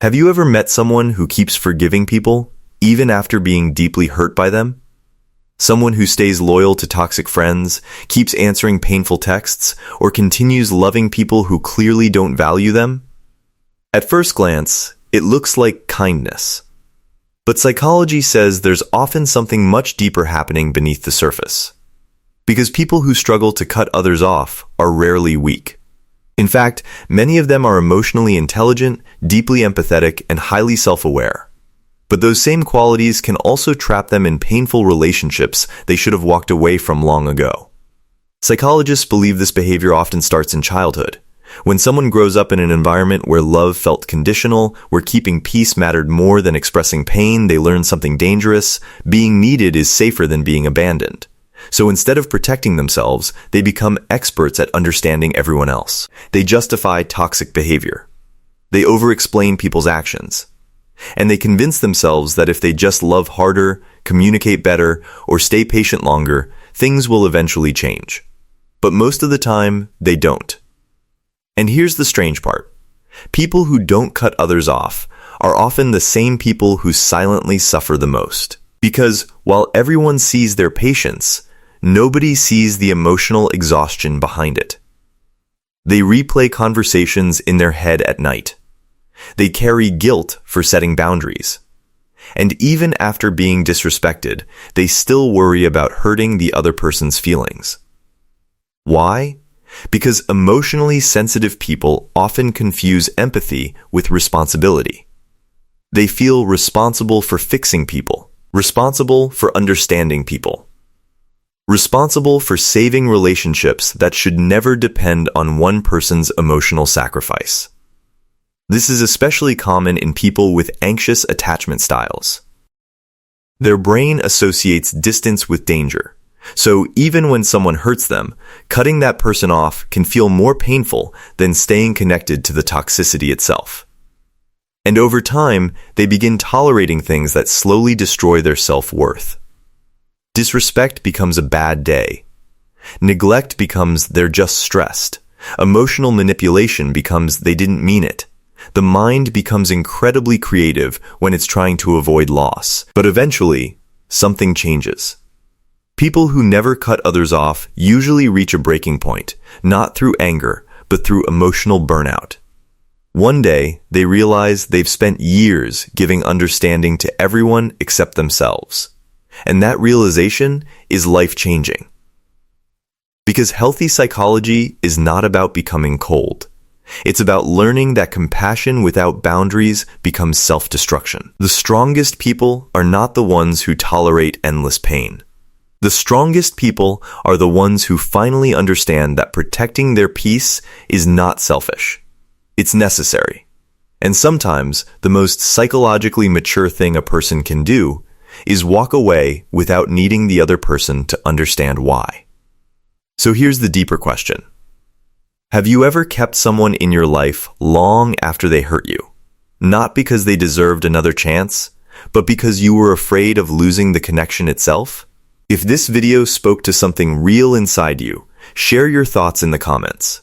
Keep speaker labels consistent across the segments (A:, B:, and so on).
A: Have you ever met someone who keeps forgiving people, even after being deeply hurt by them? Someone who stays loyal to toxic friends, keeps answering painful texts, or continues loving people who clearly don't value them? At first glance, it looks like kindness. But psychology says there's often something much deeper happening beneath the surface. Because people who struggle to cut others off are rarely weak. In fact, many of them are emotionally intelligent, deeply empathetic, and highly self-aware. But those same qualities can also trap them in painful relationships they should have walked away from long ago. Psychologists believe this behavior often starts in childhood. When someone grows up in an environment where love felt conditional, where keeping peace mattered more than expressing pain, they learn something dangerous. Being needed is safer than being abandoned. So instead of protecting themselves, they become experts at understanding everyone else. They justify toxic behavior. They over-explain people's actions. And they convince themselves that if they just love harder, communicate better, or stay patient longer, things will eventually change. But most of the time, they don't. And here's the strange part. People who don't cut others off are often the same people who silently suffer the most. Because while everyone sees their patience, nobody sees the emotional exhaustion behind it. They replay conversations in their head at night. They carry guilt for setting boundaries. And even after being disrespected, they still worry about hurting the other person's feelings. Why? Because emotionally sensitive people often confuse empathy with responsibility. They feel responsible for fixing people, responsible for understanding people, responsible for saving relationships that should never depend on one person's emotional sacrifice. This is especially common in people with anxious attachment styles. Their brain associates distance with danger, so even when someone hurts them, cutting that person off can feel more painful than staying connected to the toxicity itself. And over time, they begin tolerating things that slowly destroy their self-worth. Disrespect becomes a bad day. Neglect becomes they're just stressed. Emotional manipulation becomes they didn't mean it. The mind becomes incredibly creative when it's trying to avoid loss. But eventually, something changes. People who never cut others off usually reach a breaking point, not through anger, but through emotional burnout. One day, they realize they've spent years giving understanding to everyone except themselves. And that realization is life-changing. Because healthy psychology is not about becoming cold. It's about learning that compassion without boundaries becomes self-destruction. The strongest people are not the ones who tolerate endless pain. The strongest people are the ones who finally understand that protecting their peace is not selfish. It's necessary. And sometimes, the most psychologically mature thing a person can do is walk away without needing the other person to understand why. So here's the deeper question. Have you ever kept someone in your life long after they hurt you? Not because they deserved another chance, but because you were afraid of losing the connection itself? If this video spoke to something real inside you, share your thoughts in the comments.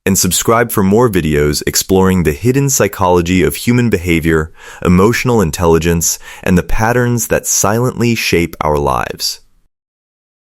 A: And subscribe for more videos exploring the hidden psychology of human behavior, emotional intelligence, and the patterns that silently shape our lives.